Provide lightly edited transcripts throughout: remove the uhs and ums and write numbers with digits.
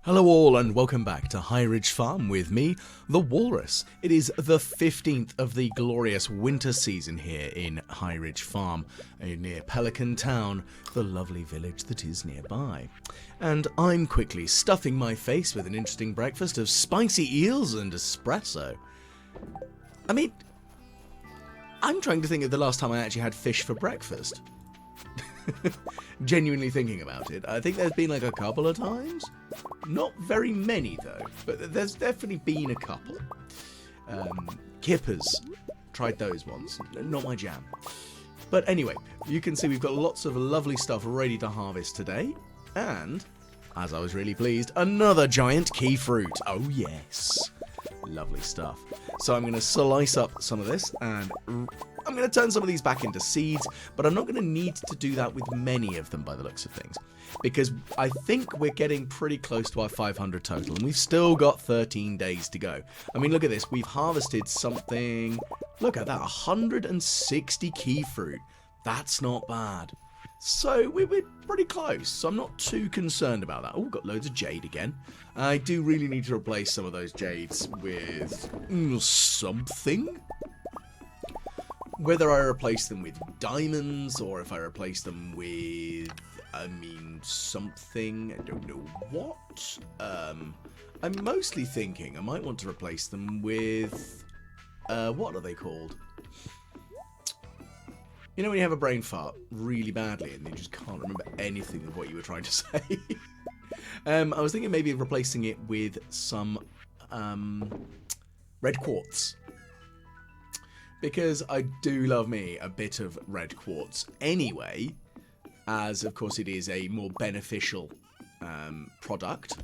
Hello all and welcome back to High Ridge Farm with me, the Walrus. It is the 15th of the glorious winter season here in High Ridge Farm, near Pelican Town, the lovely village that is nearby. And I'm quickly stuffing my face with an interesting breakfast of spicy eels and espresso. I mean, I'm trying to think of the last time I actually had fish for breakfast. Genuinely thinking about it. I think there's been like a couple of times. Not very many though, but there's definitely been a couple. Kippers. Tried those once. Not my jam. But anyway, you can see we've got lots of lovely stuff ready to harvest today. And, as I was really pleased, another giant key fruit. Oh yes. Lovely stuff. So I'm going to slice up some of this and I'm going to turn some of these back into seeds, but I'm not going to need to do that with many of them by the looks of things, because I think we're getting pretty close to our 500 total, and we've still got 13 days to go. I mean, look at this. We've harvested something, look at that, 160 key fruit. That's not bad. So we're pretty close, so I'm not too concerned about that. Oh, we've got loads of jade again. I do really need to replace some of those jades with something. Whether I replace them with diamonds or if I replace them with, something, I don't know what. I'm mostly thinking I might want to replace them with, what are they called? You know when you have a brain fart really badly and you just can't remember anything of what you were trying to say? I was thinking maybe of replacing it with some red quartz. Because I do love me a bit of red quartz anyway, as of course it is a more beneficial product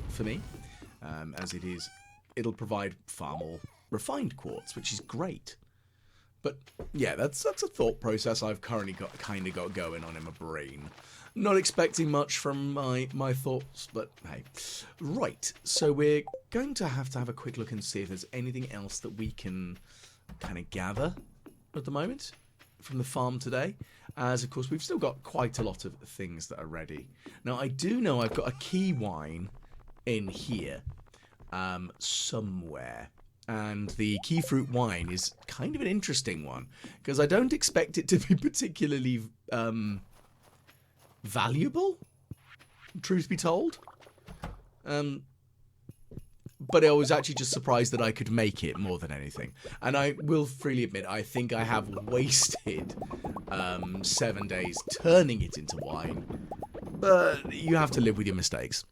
for me, as it'll provide far more refined quartz, which is great. But yeah, that's a thought process I've currently got going on in my brain. Not expecting much from my thoughts, but hey. Right, so we're going to have a quick look and see if there's anything else that we can kind of gather at the moment from the farm today, as of course we've still got quite a lot of things that are ready. Now I do know I've got a key wine in here somewhere, and the key fruit wine is kind of an interesting one because I don't expect it to be particularly valuable, truth be told. But I was actually just surprised that I could make it more than anything. And I will freely admit, I think I have wasted 7 days turning it into wine. But you have to live with your mistakes.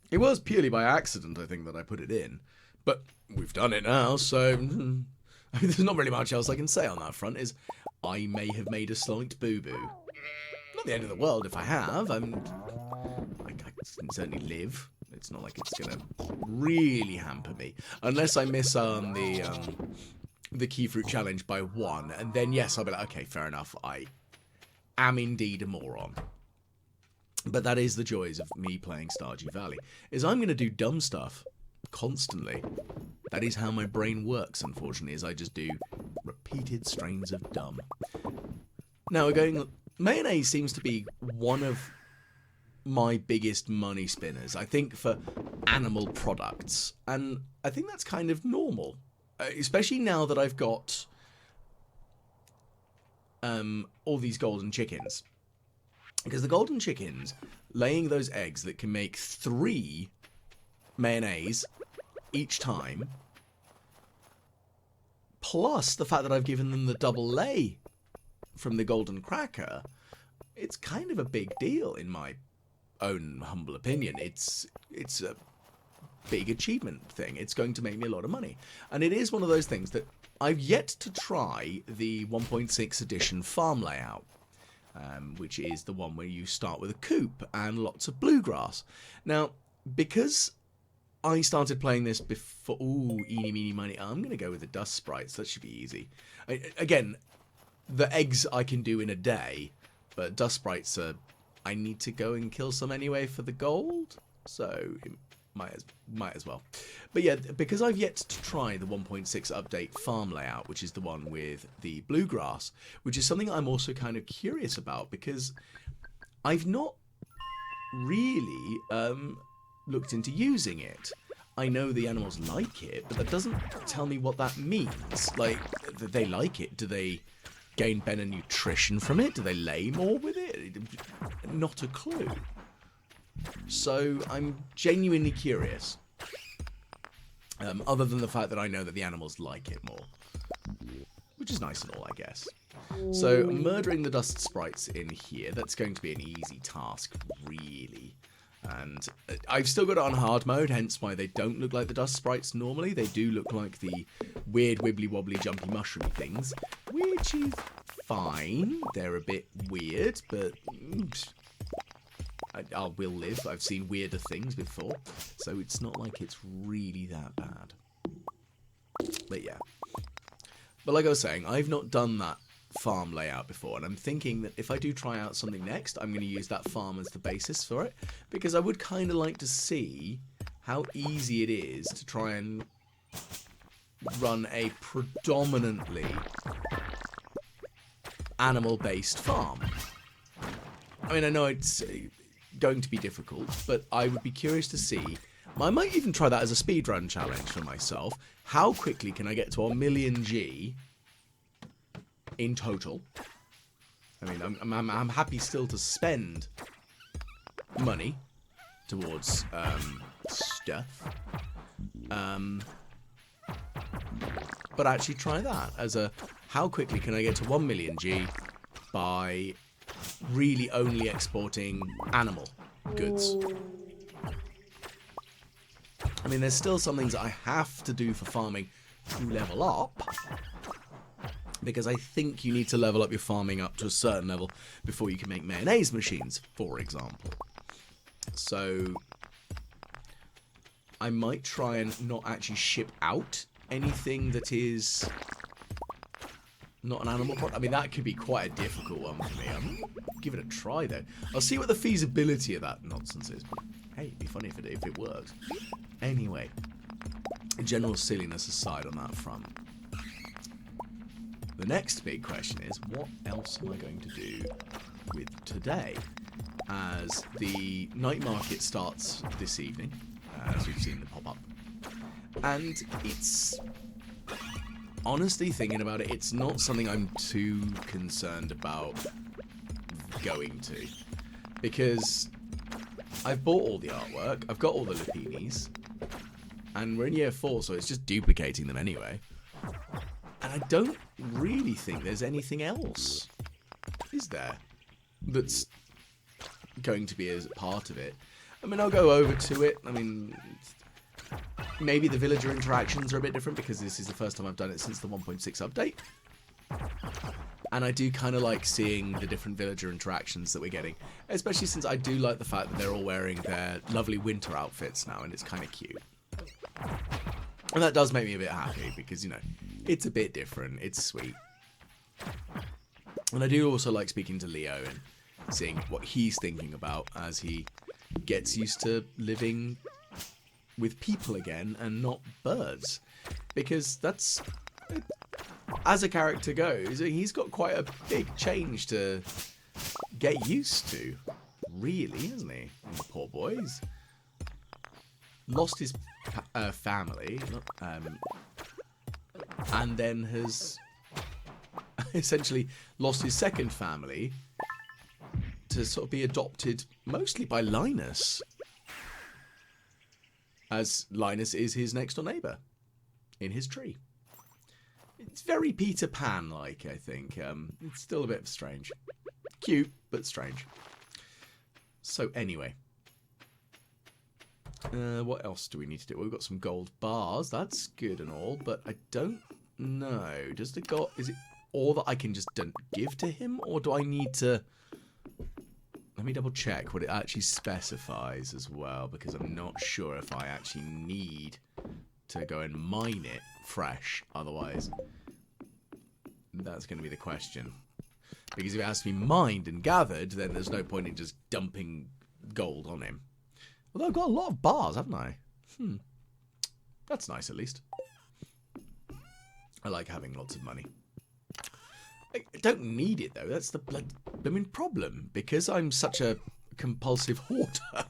It was purely by accident, I think, that I put it in. But we've done it now, so I mean, there's not really much else I can say on that front. Is I may have made a slight boo-boo. Not the end of the world if I have. I can certainly live. It's not like it's gonna really hamper me, unless I miss the key fruit challenge by 1, and then yes, I'll be like, okay, fair enough. I am indeed a moron. But that is the joys of me playing Stardew Valley. Is I'm gonna do dumb stuff constantly. That is how my brain works. Unfortunately, is I just do repeated strains of dumb. Now we're going. Mayonnaise seems to be one of my biggest money spinners, I think, for animal products, and I think that's kind of normal, especially now that I've got all these golden chickens, because the golden chickens laying those eggs that can make 3 mayonnaise each time, plus the fact that I've given them the double lay from the golden cracker, it's kind of a big deal in my own humble opinion. It's a big achievement thing. It's going to make me a lot of money, and it is one of those things that I've yet to try the 1.6 edition farm layout, which is the one where you start with a coop and lots of bluegrass. Now, because I started playing this before, eeny meeny miny, I'm going to go with the dust sprites. That should be easy. Again, the eggs I can do in a day, but dust sprites are, I need to go and kill some anyway for the gold, so it might as well. But yeah, because I've yet to try the 1.6 update farm layout, which is the one with the bluegrass, which is something I'm also kind of curious about, because I've not really looked into using it. I know the animals like it, but that doesn't tell me what that means. Like, they like it. Do they gain better nutrition from it? Do they lay more with it? Not a clue. So I'm genuinely curious. Other than the fact that I know that the animals like it more. Which is nice and all, I guess. So, murdering the dust sprites in here, that's going to be an easy task, really. And I've still got it on hard mode, hence why they don't look like the dust sprites normally. They do look like the weird wibbly-wobbly jumpy mushroom things, which is fine. They're a bit weird, but I will live. I've seen weirder things before, so it's not like it's really that bad. But yeah. But like I was saying, I've not done that farm layout before, and I'm thinking that if I do try out something next, I'm going to use that farm as the basis for it, because I would kind of like to see how easy it is to try and run a predominantly animal-based farm. I mean, I know it's going to be difficult, but I would be curious to see. I might even try that as a speedrun challenge for myself. How quickly can I get to 1,000,000 G in total? I mean, I'm happy still to spend money towards stuff, but actually try that as a how quickly can I get to 1,000,000 G by really only exporting animal goods. I mean, there's still some things that I have to do for farming to level up, because I think you need to level up your farming up to a certain level before you can make mayonnaise machines, for example. So I might try and not actually ship out anything that is not an animal product. I mean, that could be quite a difficult one for me. Give it a try, though. I'll see what the feasibility of that nonsense is. Hey, it'd be funny if it works. Anyway, general silliness aside on that front. The next big question is, what else am I going to do with today? As the night market starts this evening, as we've seen the pop up. And it's... honestly, thinking about it, it's not something I'm too concerned about going to. Because I've bought all the artwork, I've got all the Lupinis, and we're in year 4, so it's just duplicating them anyway. And I don't really think there's anything else, is there, that's going to be as part of it. I mean, I'll go over to it. I mean, maybe the villager interactions are a bit different, because this is the first time I've done it since the 1.6 update. And I do kind of like seeing the different villager interactions that we're getting, especially since I do like the fact that they're all wearing their lovely winter outfits now, and it's kind of cute. And that does make me a bit happy, because, you know, it's a bit different, it's sweet. And I do also like speaking to Leo and seeing what he's thinking about as he gets used to living with people again and not birds. Because that's... as a character goes, he's got quite a big change to get used to, really, hasn't he? Poor boy. He's lost his family, and then has essentially lost his second family to sort of be adopted mostly by Linus, as Linus is his next door neighbour in his tree. It's very Peter Pan-like, I think. It's still a bit strange. Cute, but strange. So anyway. What else do we need to do? We've got some gold bars. That's good and all, but I don't know. Does the gold... is it all that I can just give to him? Or do I need to... let me double check what it actually specifies as well, because I'm not sure if I actually need to go and mine it fresh. Otherwise, that's going to be the question. Because if it has to be mined and gathered, then there's no point in just dumping gold on him. Although I've got a lot of bars, haven't I? That's nice, at least. I like having lots of money. I don't need it, though. That's the blooming problem. Because I'm such a compulsive hoarder.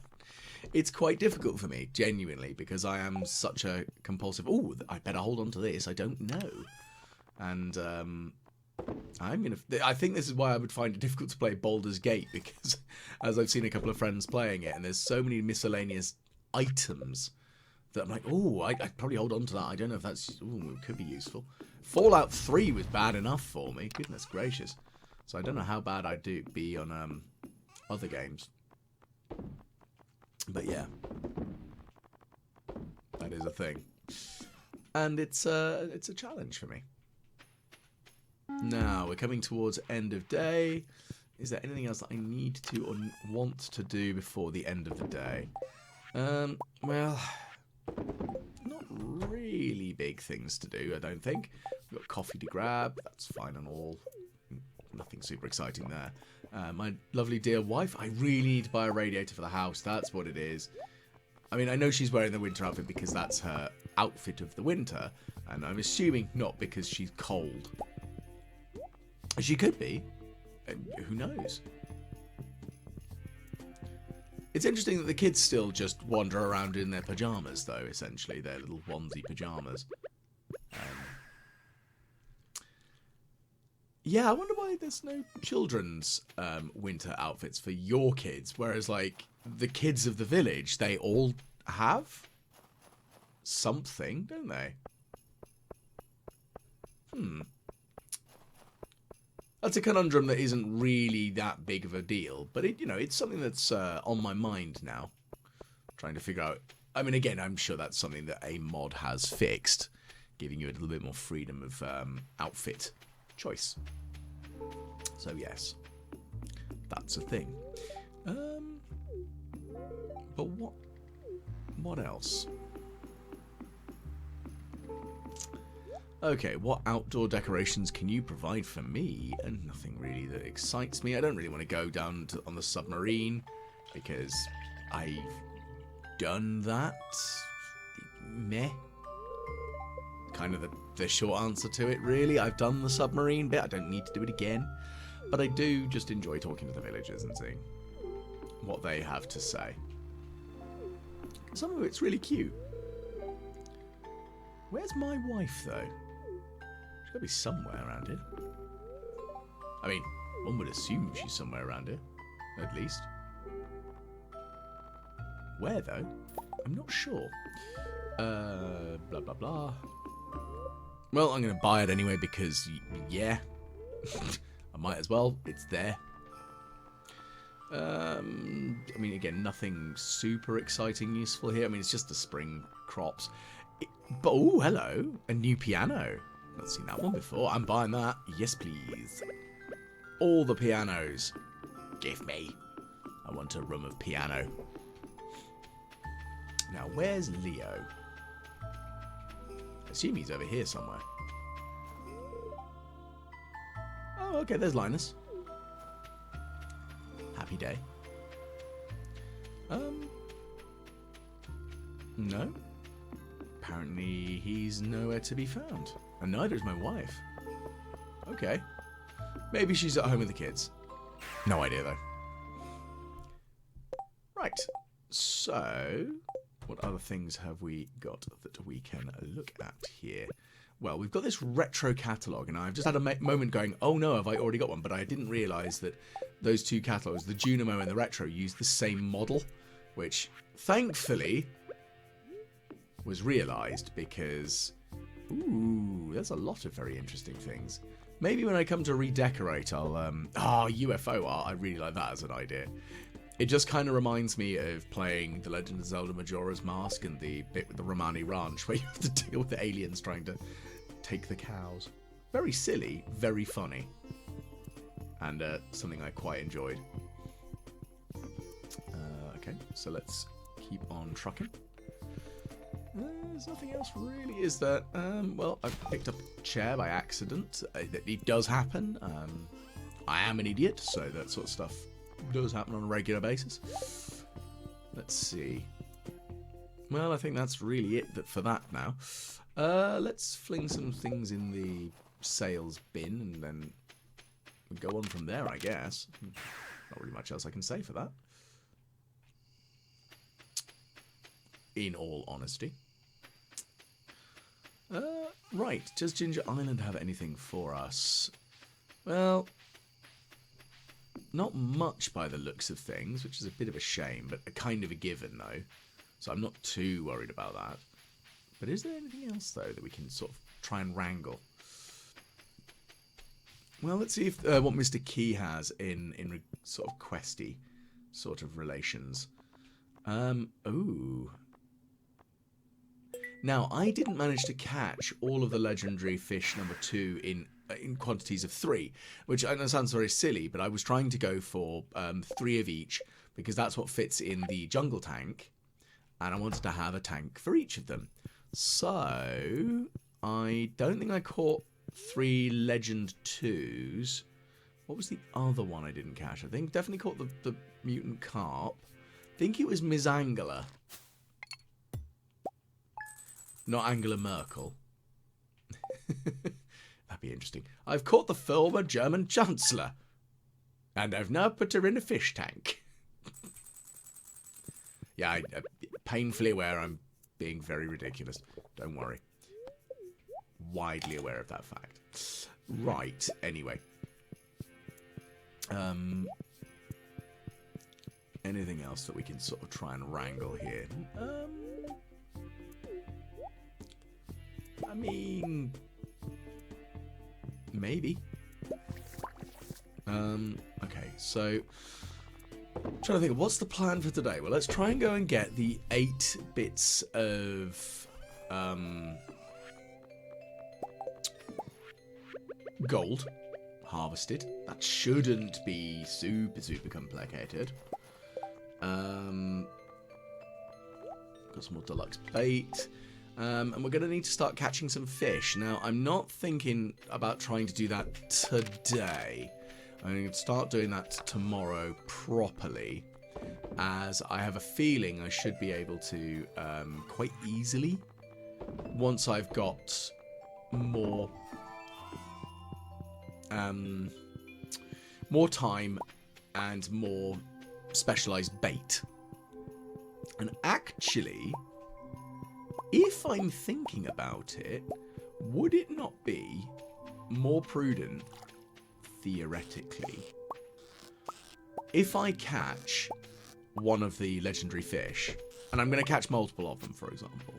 It's quite difficult for me, genuinely, because I am such a compulsive... Oh, I better hold on to this. I don't know. And I think this is why I would find it difficult to play Baldur's Gate, because as I've seen a couple of friends playing it, and there's so many miscellaneous items that I'm like, oh, I'd probably hold on to that. I don't know if that's... Ooh, it could be useful. Fallout 3 was bad enough for me. Goodness gracious. So I don't know how bad I'd be on other games. But yeah. That is a thing. And it's a challenge for me. Now, we're coming towards end of day. Is there anything else that I need to or want to do before the end of the day? Well, not really big things to do, I don't think. We've got coffee to grab. That's fine and all. Nothing super exciting there. My lovely dear wife, I really need to buy a radiator for the house. That's what it is. I mean, I know she's wearing the winter outfit because that's her outfit of the winter. And I'm assuming not because she's cold. She could be. Who knows? It's interesting that the kids still just wander around in their pyjamas, though, essentially. Their little onesie pyjamas. Yeah, I wonder why there's no children's winter outfits for your kids. Whereas, like, the kids of the village, they all have something, don't they? That's a conundrum that isn't really that big of a deal, but it's something that's on my mind now. Trying to figure out. I mean, again, I'm sure that's something that a mod has fixed, giving you a little bit more freedom of outfit choice. So yes, that's a thing. But what else? Okay, what outdoor decorations can you provide for me? And nothing really that excites me. I don't really want to go down on the submarine because I've done that. Meh. Kind of the short answer to it, really. I've done the submarine bit. I don't need to do it again. But I do just enjoy talking to the villagers and seeing what they have to say. Some of it's really cute. Where's my wife, though? She's got to be somewhere around here. I mean, one would assume she's somewhere around here. At least. Where, though? I'm not sure. Blah, blah, blah. Well, I'm going to buy it anyway because, yeah. I might as well. It's there. I mean, again, nothing super exciting, useful here. I mean, it's just the spring crops. But, oh, hello. A new piano. Not seen that one before. I'm buying that. Yes, please. All the pianos. Give me. I want a room of piano. Now, where's Leo? I assume he's over here somewhere. Oh, okay, there's Linus. Happy day. No. Apparently he's nowhere to be found. And neither is my wife. Okay. Maybe she's at home with the kids. No idea, though. Right. So, what other things have we got that we can look at here? Well, we've got this retro catalogue, and I've just had a moment going, oh no, have I already got one? But I didn't realise that those two catalogues, the Junimo and the Retro, use the same model, which, thankfully, was realised because, ooh, there's a lot of very interesting things. Maybe when I come to redecorate, I'll, UFO art, I really like that as an idea. It just kind of reminds me of playing The Legend of Zelda Majora's Mask and the bit with the Romani Ranch where you have to deal with the aliens trying to take the cows. Very silly, very funny. And something I quite enjoyed. Okay, so let's keep on trucking. There's nothing else really, is there? Well, I picked up a chair by accident. It does happen. I am an idiot, so that sort of stuff does happen on a regular basis. Let's see. Well, I think that's really it for that now. Let's fling some things in the sales bin and then go on from there, I guess. Not really much else I can say for that. in all honesty. Right, does Ginger Island have anything for us? Well, not much by the looks of things, which is a bit of a shame, but a kind of a given, though. So I'm not too worried about that. But is there anything else, though, that we can sort of try and wrangle? Well, let's see if what Mr. Key has in sort of questy sort of relations. Ooh. Now, I didn't manage to catch all of the legendary fish number 2 in quantities of 3, which I know sounds very silly, but I was trying to go for 3 of each because that's what fits in the jungle tank, and I wanted to have a tank for each of them. So, I don't think I caught 3 legend 2s. What was the other one I didn't catch? I think definitely caught the mutant carp. I think it was Miss Angela. Not Angela Merkel. That'd be interesting. I've caught the former German Chancellor. And I've now put her in a fish tank. Yeah, I'm painfully aware I'm being very ridiculous. Don't worry. Widely aware of that fact. Right, anyway. Anything else that we can sort of try and wrangle here? I mean, maybe. Okay, so I'm trying to think of what's the plan for today. Well, let's try and go and get the 8 bits of gold harvested. That shouldn't be super complicated. Got some more deluxe plate. And we're going to need to start catching some fish. Now, I'm not thinking about trying to do that today. I'm going to start doing that tomorrow properly, as I have a feeling I should be able to quite easily, once I've got more time and more specialized bait. And actually, if I'm thinking about it, would it not be more prudent, theoretically, if I catch one of the legendary fish, and I'm going to catch multiple of them, for example,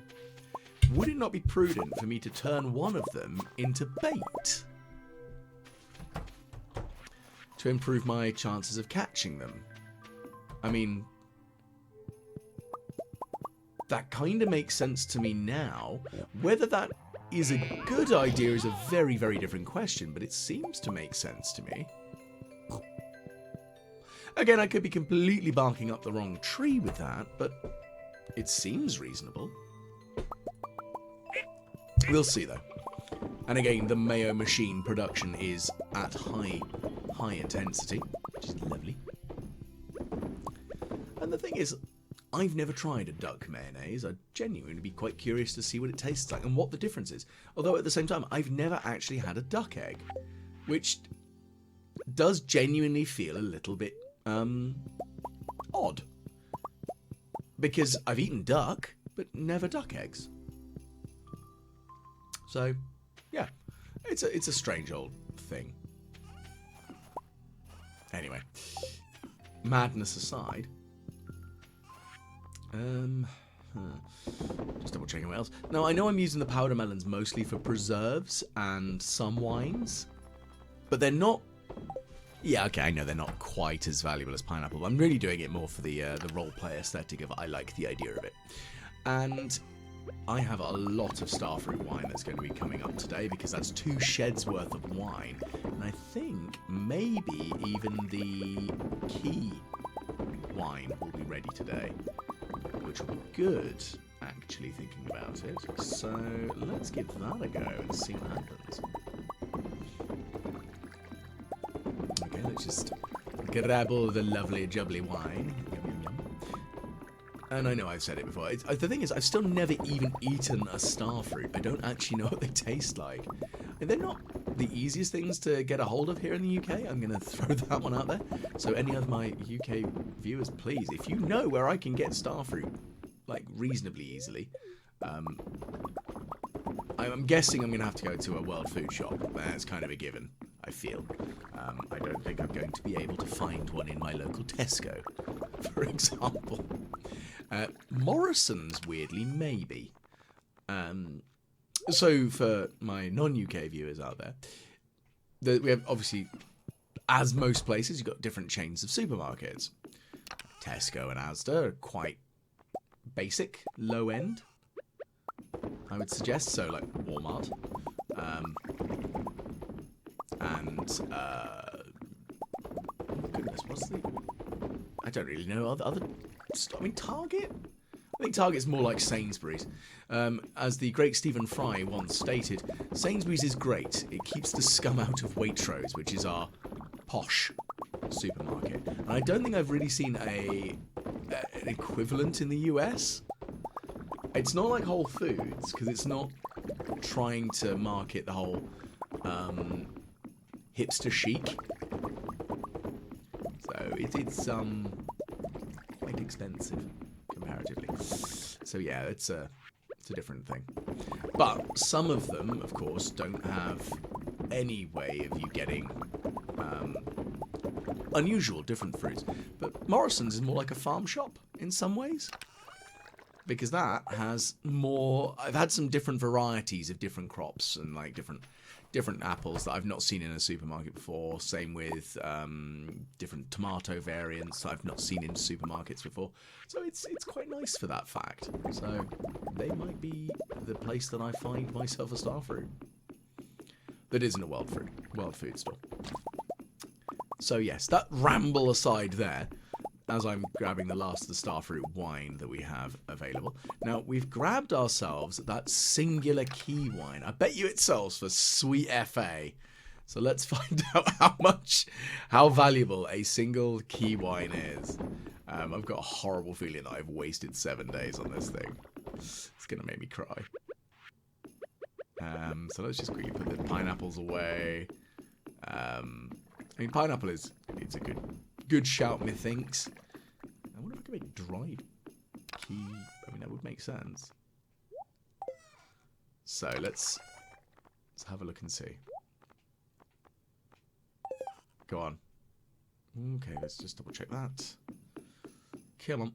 would it not be prudent for me to turn one of them into bait to improve my chances of catching them? I mean, that kind of makes sense to me now. Whether that is a good idea is a very different question, but it seems to make sense to me. Again, I could be completely barking up the wrong tree with that, but it seems reasonable. We'll see, though. And again, the Mayo machine production is at high intensity, which is lovely. And the thing is, I've never tried a duck mayonnaise. I'd genuinely be quite curious to see what it tastes like and what the difference is. Although at the same time, I've never actually had a duck egg, which does genuinely feel a little bit odd. Because I've eaten duck, but never duck eggs. So, yeah, it's a strange old thing. Anyway, madness aside. Just double checking what else. Now, I know I'm using the powder melons mostly for preserves and some wines, but they're not. Yeah, okay, I know they're not quite as valuable as pineapple, but I'm really doing it more for the roleplay aesthetic of I like the idea of it. And I have a lot of starfruit wine that's going to be coming up today because that's 2 sheds worth of wine, and I think maybe even the key wine will be ready today, which will be good, actually, thinking about it. So let's give that a go and see what happens. Okay, let's just grab all the lovely jubbly wine. Yum, yum, yum. And I know I've said it before. The thing is, I've still never even eaten a starfruit. I don't actually know what they taste like. And they're not the easiest things to get a hold of here in the UK. I'm going to throw that one out there. So any of my UK viewers, please, if you know where I can get starfruit, like, reasonably easily. I'm guessing I'm going to have to go to a World Food Shop. That's kind of a given, I feel. I don't think I'm going to be able to find one in my local Tesco, for example. Morrison's, weirdly, maybe. So, for my non-UK viewers out there, we have, obviously, as most places, you've got different chains of supermarkets. Tesco and Asda are quite basic, low-end, I would suggest. So, like, Walmart. Goodness, what's the... I don't really know. Other... I mean, Target? I think Target's more like Sainsbury's. As the great Stephen Fry once stated, Sainsbury's is great. It keeps the scum out of Waitrose, which is our posh supermarket. And I don't think I've really seen an equivalent in the US. It's not like Whole Foods, because it's not trying to market the whole hipster chic. So it's quite expensive comparatively. So yeah, it's a different thing. But some of them, of course, don't have any way of you getting unusual, different fruits. But Morrison's is more like a farm shop in some ways. Because that has more... I've had some different varieties of different crops and like different apples that I've not seen in a supermarket before. Same with different tomato variants I've not seen in supermarkets before. So it's quite nice for that fact. So they might be the place that I find myself a starfruit. That isn't a World Food store. So yes, that ramble aside there, as I'm grabbing the last of the starfruit wine that we have available. Now, we've grabbed ourselves that singular key wine. I bet you it sells for sweet FA. So let's find out how valuable a single key wine is. I've got a horrible feeling that I've wasted 7 days on this thing. It's going to make me cry. So let's just quickly put the pineapples away. I mean, pineapple it's a good shout, methinks. I wonder if I can make dried key. I mean, that would make sense. So let's have a look and see. Go on. Okay, let's just double check that. Come on.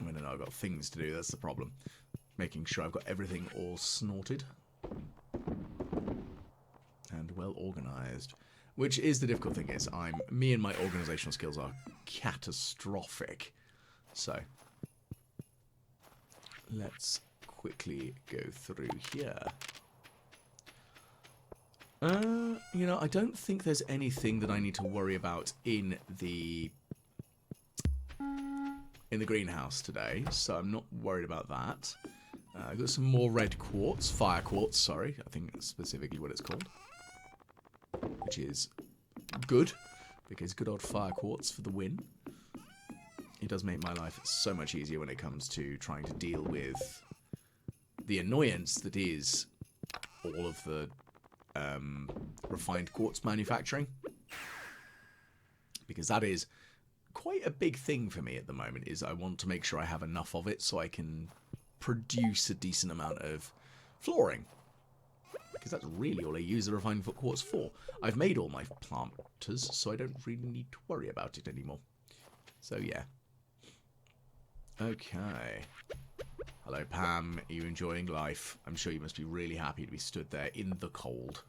I mean, I know I've got things to do. That's the problem. Making sure I've got everything all snorted and well organised. Which is the difficult thing is, me and my organisational skills are catastrophic. So, let's quickly go through here. You know, I don't think there's anything that I need to worry about in the greenhouse today, so I'm not worried about that. I've got some more red quartz, fire quartz, sorry, I think that's specifically what it's called. Which is good, because good old fire quartz for the win. It does make my life so much easier when it comes to trying to deal with the annoyance that is all of the refined quartz manufacturing. Because that is quite a big thing for me at the moment, is I want to make sure I have enough of it so I can produce a decent amount of flooring. Because that's really all I use the refined quartz for. I've made all my planters, so I don't really need to worry about it anymore. So, yeah. Okay. Hello, Pam. Are you enjoying life? I'm sure you must be really happy to be stood there in the cold.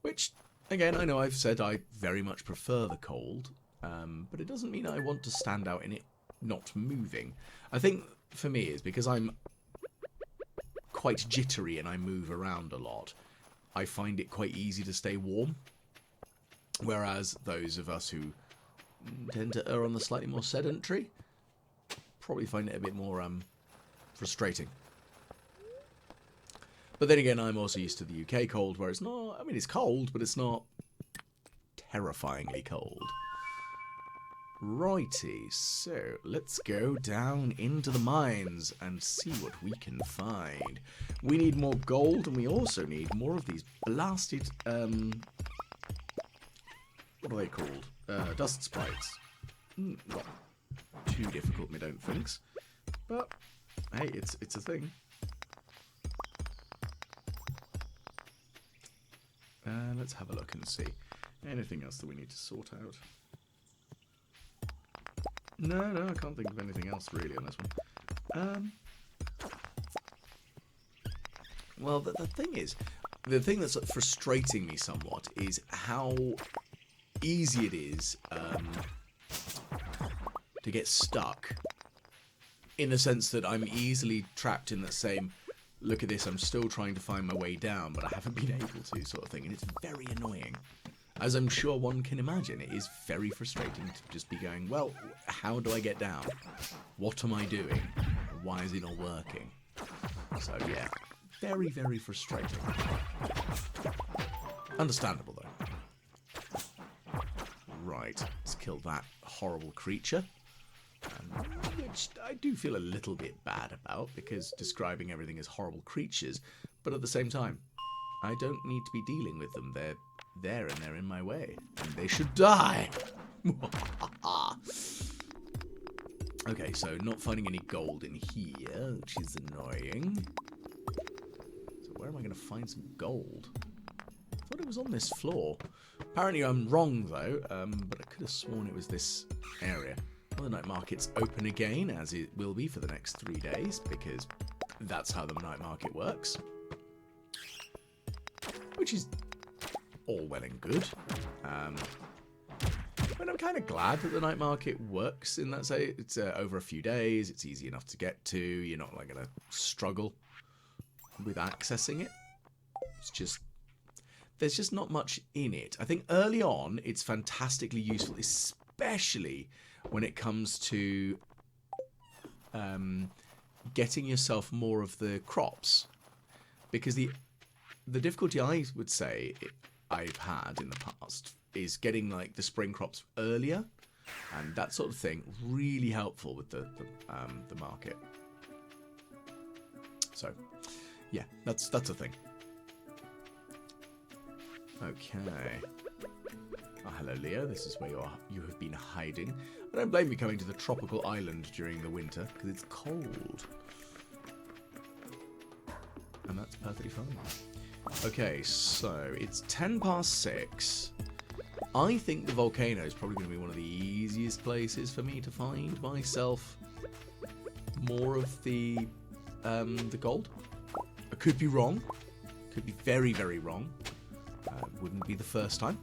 Which, again, I know I've said I very much prefer the cold, but it doesn't mean I want to stand out in it not moving. I think, for me, is because I'm quite jittery and I move around a lot, I find it quite easy to stay warm. Whereas those of us who tend to err on the slightly more sedentary probably find it a bit more frustrating. But then again, I'm also used to the UK cold, where it's not... I mean, it's cold, but it's not terrifyingly cold. Righty, so let's go down into the mines and see what we can find. We need more gold, and we also need more of these blasted, what are they called? Dust sprites. Got 2 too difficult, me don't thinks. But hey, it's a thing. Let's have a look and see. Anything else that we need to sort out? No, I can't think of anything else really on this one. Well, the thing is, the thing that's frustrating me somewhat is how easy it is to get stuck. In the sense that I'm easily trapped in that same, look at this, I'm still trying to find my way down, but I haven't been able to, sort of thing. And it's very annoying. As I'm sure one can imagine, it is very frustrating to just be going, well, how do I get down? What am I doing? Why is it not working? So, yeah. Very, very frustrating. Understandable, though. Right. Let's kill that horrible creature. Which I do feel a little bit bad about, because describing everything as horrible creatures, but at the same time, I don't need to be dealing with them. They're there and they're in my way, and they should die. Okay, so not finding any gold in here, which is annoying. So where am I going to find some gold? I thought it was on this floor. Apparently I'm wrong, though, but I could have sworn it was this area. Well, the night market's open again, as it will be for the next 3 days, because that's how the night market works. Which is all well and good. But I'm kind of glad that the night market works in that, say, it's over a few days, it's easy enough to get to, you're not like going to struggle with accessing it. It's just, there's just not much in it. I think early on, it's fantastically useful, especially when it comes to getting yourself more of the crops, because the difficulty I would say I've had in the past is getting like the spring crops earlier, and that sort of thing really helpful with the market. So yeah, that's a thing. Okay. Oh, hello, Leo. This is where you have been hiding. I don't blame you coming to the tropical island during the winter, because it's cold. And that's perfectly fine. Okay, so it's 6:10. I think the volcano is probably going to be one of the easiest places for me to find myself more of the gold. I could be wrong. Could be very, very wrong. Wouldn't be the first time.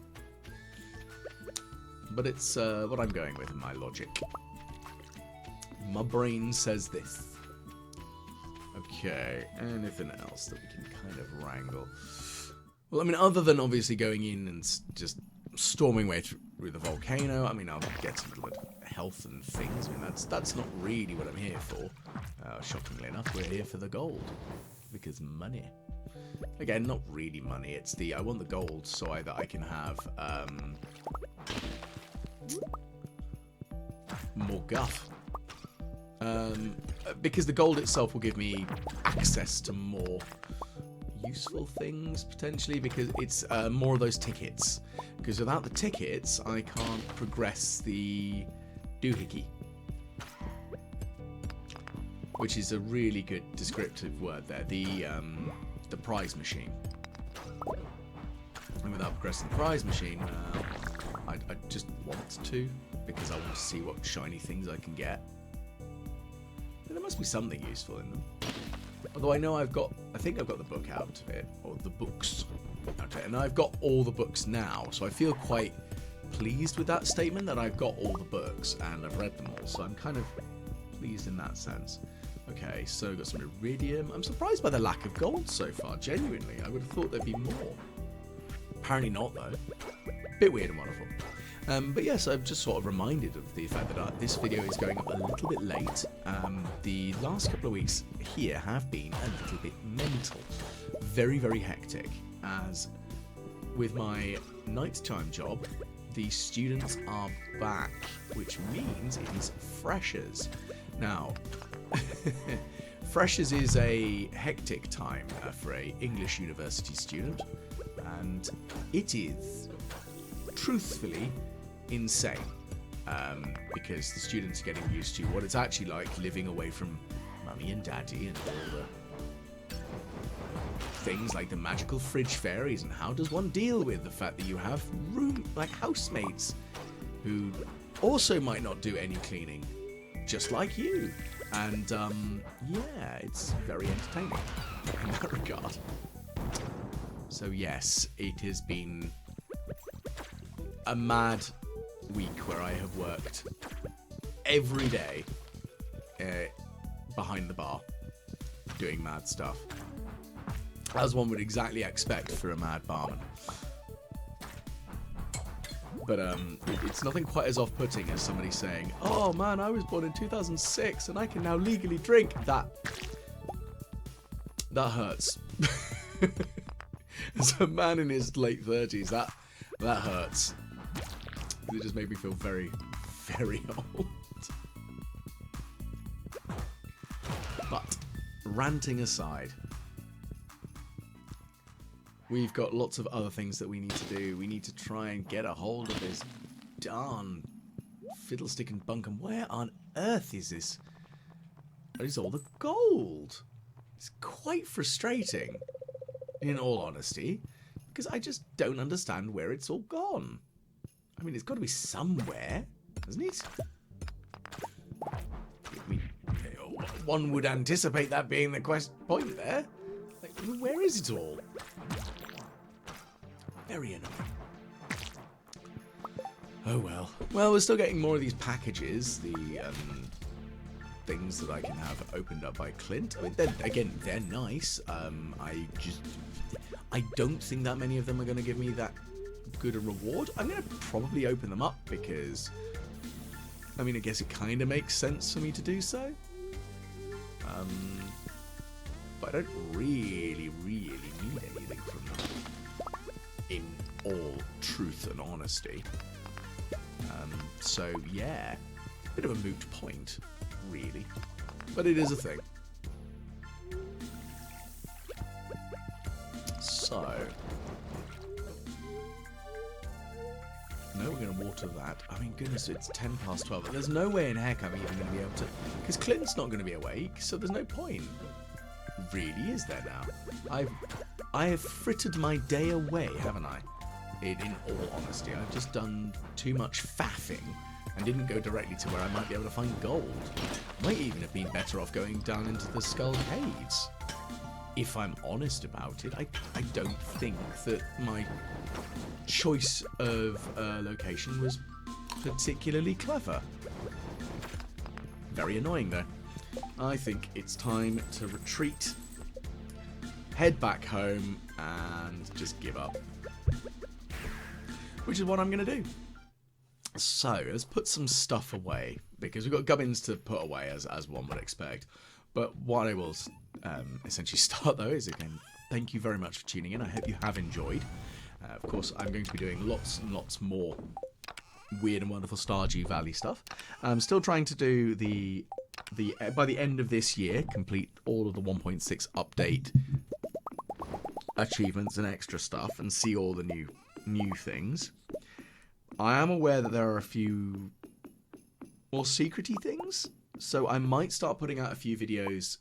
But it's what I'm going with in my logic. My brain says this. Okay, anything else that we can kind of wrangle? Well, I mean, other than obviously going in and just storming way through the volcano, I mean, I'll get some good health and things. I mean, that's not really what I'm here for. Shockingly enough, we're here for the gold. Because money. Again, not really money, it's the, I want the gold so that I can have, more guff. Because the gold itself will give me access to more useful things, potentially, because it's more of those tickets. Because without the tickets, I can't progress the doohickey. Which is a really good descriptive word there, the prize machine. And without progressing the prize machine, I just want to, because I want to see what shiny things I can get. And there must be something useful in them. Although I know I think I've got the book out of it, or the books out of it, and I've got all the books now, so I feel quite pleased with that statement that I've got all the books and I've read them all, so I'm kind of pleased in that sense. Okay, so got some iridium. I'm surprised by the lack of gold so far, genuinely. I would have thought there'd be more. Apparently not, though. Bit weird and wonderful. But yes, I'm just sort of reminded of the fact that this video is going up a little bit late. The last couple of weeks here have been a little bit mental. Very, very hectic, as with my nighttime job, the students are back, which means it is freshers. Now, freshers is a hectic time for a English university student, and it is truthfully insane. because the students are getting used to what it's actually like living away from mummy and daddy and all the things like the magical fridge fairies, and how does one deal with the fact that you have housemates who also might not do any cleaning, just like you. And yeah, it's very entertaining in that regard. So yes, it has been a mad week where I have worked every day behind the bar doing mad stuff, as one would exactly expect for a mad barman. But it's nothing quite as off-putting as somebody saying, "Oh man, I was born in 2006 and I can now legally drink." That hurts. As a man in his late 30s, that hurts. It just made me feel very, very old. But ranting aside, we've got lots of other things that we need to do. We need to try and get a hold of this darn fiddlestick and bunkum. Where on earth is this? What is all the gold? It's quite frustrating, in all honesty, because I just don't understand where it's all gone. I mean, it's got to be somewhere, hasn't it? I mean, one would anticipate that being the point there. Like, where is it all? Very annoying. Oh well. Well, we're still getting more of these packages. The things that I can have opened up by Clint. I mean, they're nice. I don't think that many of them are going to give me that good a reward. I'm going to probably open them up because, I mean, I guess it kind of makes sense for me to do so. But I don't really need anything from them, in all truth and honesty. So yeah, bit of a moot point, really, but it is a thing. So, no, we're going to water that. I mean, goodness, it's 10 past 12. But there's no way in heck I'm even going to be able to, because Clint's not going to be awake, so there's no point. Really, is there now? I have frittered my day away, haven't I? In all honesty, I've just done too much faffing and didn't go directly to where I might be able to find gold. Might even have been better off going down into the Skull Caves. If I'm honest about it, I don't think that my choice of location was particularly clever. Very annoying, though. I think it's time to retreat, head back home, and just give up. Which is what I'm going to do. So, let's put some stuff away, because we've got gubbins to put away, as one would expect. But what I will essentially start, though, is, again, thank you very much for tuning in. I hope you have enjoyed. Of course, I'm going to be doing lots and lots more weird and wonderful Stardew Valley stuff. I'm still trying to do by the end of this year, complete all of the 1.6 update achievements and extra stuff, and see all the new things. I am aware that there are a few more secrety things, so I might start putting out a few videos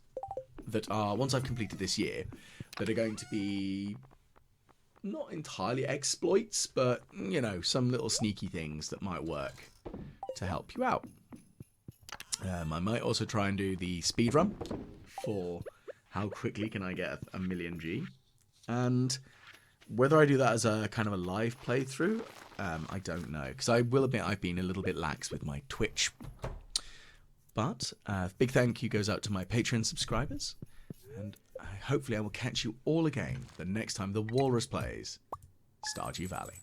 that are, once I've completed this year, that are going to be not entirely exploits, but, you know, some little sneaky things that might work to help you out. I might also try and do the speedrun for how quickly can I get a million G. And whether I do that as a kind of a live playthrough, I don't know. Because I will admit I've been a little bit lax with my Twitch. But big thank you goes out to my Patreon subscribers. And hopefully I will catch you all again the next time the Walrus plays Stardew Valley.